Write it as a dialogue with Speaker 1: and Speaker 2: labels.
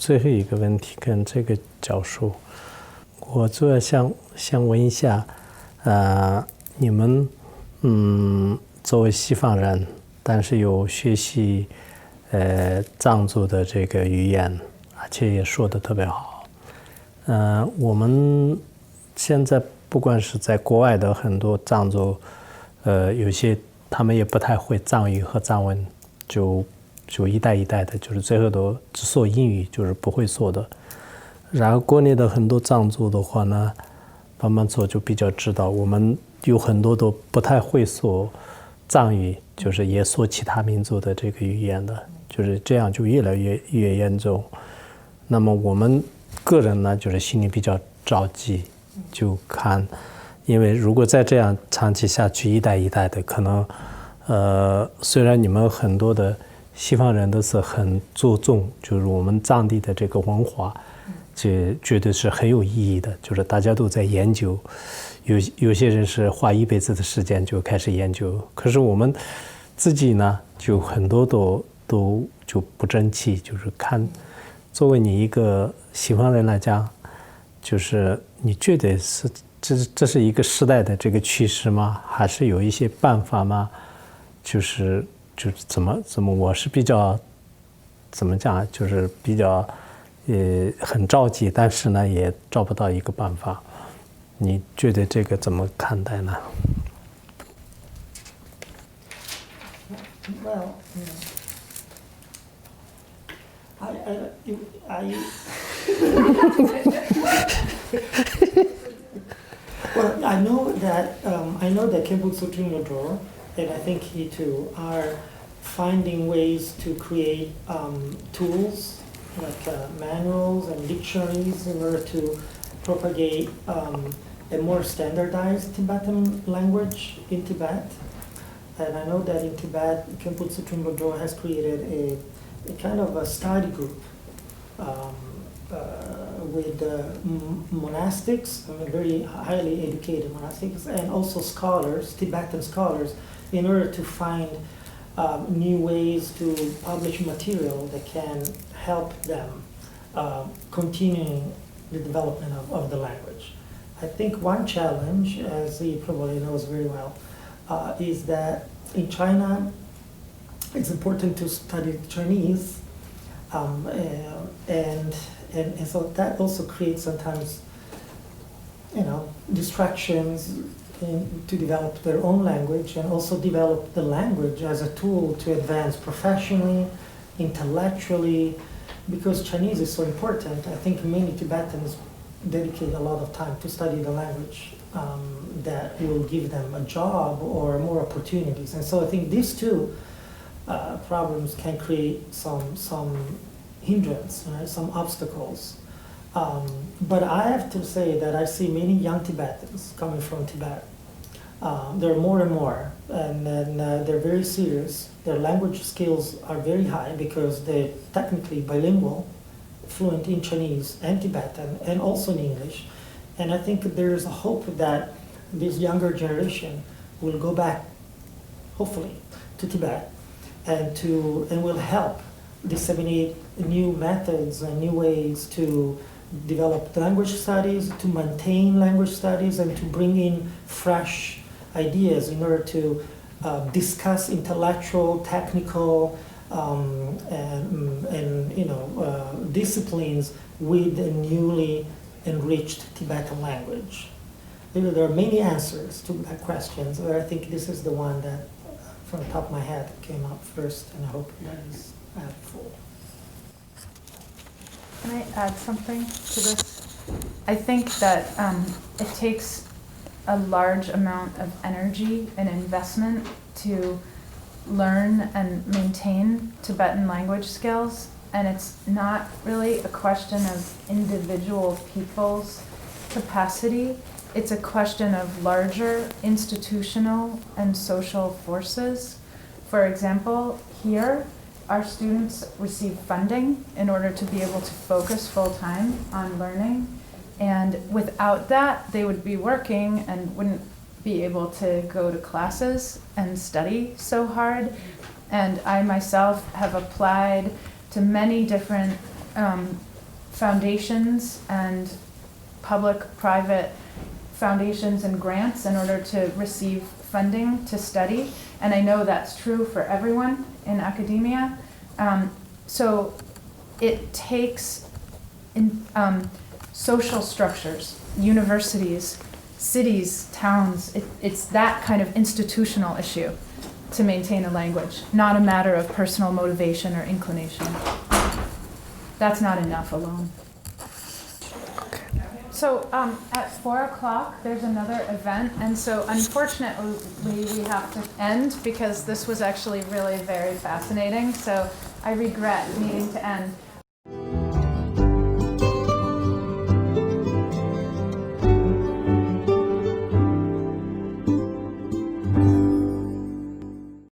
Speaker 1: 最后一个问题跟这个教授，我主要想问一下，你们作为西方人，但是有学习藏族的这个语言，而且也说得特别好。我们现在不管是在国外的很多藏族，有些他们也不太会藏语和藏文，就一代一代的，就是最后都只说英语，就是不会说的。然后国内的很多藏族的话呢，慢慢做就比较知道，我们有很多都不太会说藏语，就是也说其他民族的这个语言的，就是这样就越来越严重。那么我们个人呢，就是心里比较着急，就看，因为如果再这样长期下去，一代一代的，可能虽然你们很多的西方人都是很注重，就是我们藏地的这个文化，这绝对是很有意义的，就是大家都在研究，有些人是花一辈子的时间就开始研究，可是我们自己呢，就很多都就不争气，就是看，作为你一个西方人来讲，就是你觉得是这是一个时代的这个趋势吗？还是有一些办法吗？就是怎么，我是比较怎么讲，就是比较很着急，但是呢也找不到一个办法。你觉得这个怎么看待呢？
Speaker 2: Well, well, I know that Kembutsu Trinodor, and I think he too, are finding ways to create tools like manuals and dictionaries in order to propagate a more standardized Tibetan language in Tibet. And I know that in Tibet, Khenpo Tsutrim Lodro has created a kind of a study group with monastics, very highly educated monastics, and also scholars, Tibetan scholars, in order to find new ways to publish material that can help them continuing the development of the language. I think one challenge, as he probably knows very well, is that in China, it's important to study Chinese, and so that also creates sometimes, distractions to develop their own language and also develop the language as a tool to advance professionally, intellectually, because Chinese is so important. I think many Tibetans dedicate a lot of time to study the language that will give them a job or more opportunities. And so I think these two problems can create some hindrance, right? Some obstacles. But I have to say that I see many young Tibetans coming from Tibet. There are more and more, and they're very serious. Their language skills are very high because they're technically bilingual, fluent in Chinese and Tibetan, and also in English. And I think there is a hope that this younger generation will go back, hopefully, to Tibet and will help disseminate new methods and new ways to develop language studies, to maintain language studies, and to bring in fresh ideas in order to discuss intellectual, technical, disciplines with the newly enriched Tibetan language. There are many answers to that question, but I think this is the one that, from the top of my head, came up first, and I hope that is helpful.
Speaker 3: Can I add something to this? I think that it takes a large amount of energy and investment to learn and maintain Tibetan language skills, and it's not really a question of individual people's capacity. It's a question of larger institutional and social forces. For example, here, our students receive funding in order to be able to focus full-time on learning, and without that, they would be working and wouldn't be able to go to classes and study so hard. And I myself have applied to many different foundations and public-private foundations and grants in order to receive funding to study. And I know that's true for everyone in academia. So it takes social structures, universities, cities, towns. It's that kind of institutional issue to maintain a language, not a matter of personal motivation or inclination. That's not enough alone. So at 4 o'clock, there's another event, and so unfortunately we have to end because this was actually really very fascinating, so I regret needing to end.